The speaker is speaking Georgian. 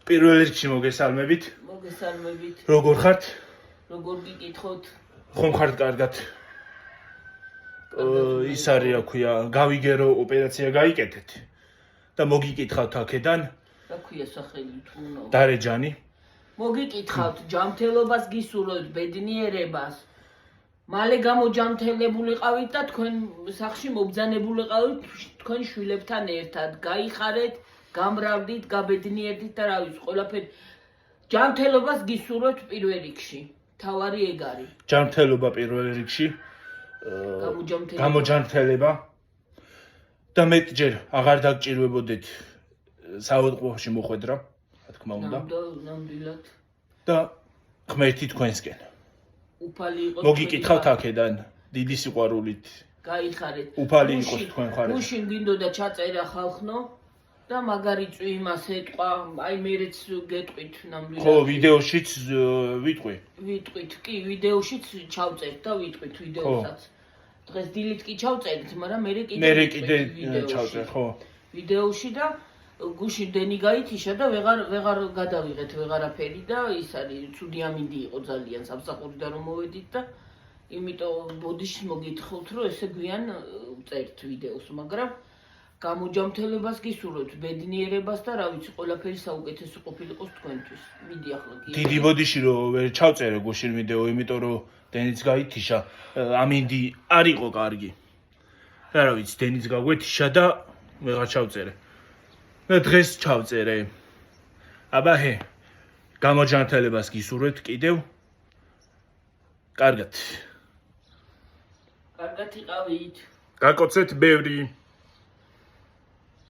პირველ რიგში მოგესალმებით. მოგესალმებით. როგორ ხართ? როგორ გიკითხოთ? ხომ ხართ კარგად? ის არის, რა ქვია, გავიგერო ოპერაცია გაიკეთეთ და მოგიკითხავთ აქედან. რა ქვია სახელი თუნო? დარეჯანი. მოგიკითხავთ ჯანმრთელობას გისურვებთ, ბედნიერებას. მალე გამოჯანმრთელებულიყავით და თქვენ სახში მობძანებულიყავით თქვენ შვილებთან ერთად. გაიხარეთ, გამრავლდით, გაბედნიერდით და რა ვიცი, ყველაფერი ჯანმრთელობას გისურვებთ პირველ რიგში. თავარი ეგ არის. ჯანმრთელობა პირველ რიგში. გამოჯანმრთელება და მეტჯერ აღარ დაგჭირვებოდეთ საავადმყოფოში მოხვედრა, რა თქმა უნდა. ნამდვილად. და ღმერთი თქვენსკენ. უფალი იყოს. მოგიკითხავთ აქედან დიდი სიყვარულით. გაიხარეთ. უფალი იყოს თქვენ ხარეთ. გუშინ გინდოდა ჩაწერა ხალხნო და მაგარი წვიმა სეტყვა, აი მეც გეტყვით ნამდვილად. ხო, ვიდეოშიც ვიტყვი. ვიტყვით, კი, ვიდეოშიც ჩავწერთ და ვიტყვით ვიდეოსაც. დღეს დილით კი ჩავწერით, მაგრამ მე კიდე ჩავწერ, ხო. ვიდეოში და გუშინ დენი გაითიშა და ვეღარ გადავიღეთ ვეღარაფერი და ის არის ცუდი ამინდი იყო ძალიან სამსახურიდან რომ მოვედით და იმიტომ ბოდიშს მოგითხოთ რომ ესე გვიან წერთ ვიდეოს, მაგრამ გამოჯანმრთელებას გისურვებთ, ბედნიერებას და რა ვიცი, ყველაფერი საუკეთესო ყოფილიყოს თქვენთვის. მიდი ახლა კი. დიდი ბოდიში რომ ვერ ჩავწერე გუშინ ვიდეო, იმიტომ რომ დენიც გაითიშა, ამინდი არ იყო კარგი. რა ვიცი, დენიც გაგვეთიშა და ვეღარ ჩავწერე. და დღეს ჩავწერე. აბა ჰე, გამოჯანმრთელებას გისურვებთ კიდევ. კარგად. კარგად იყავით. გაკოცეთ ბევრი.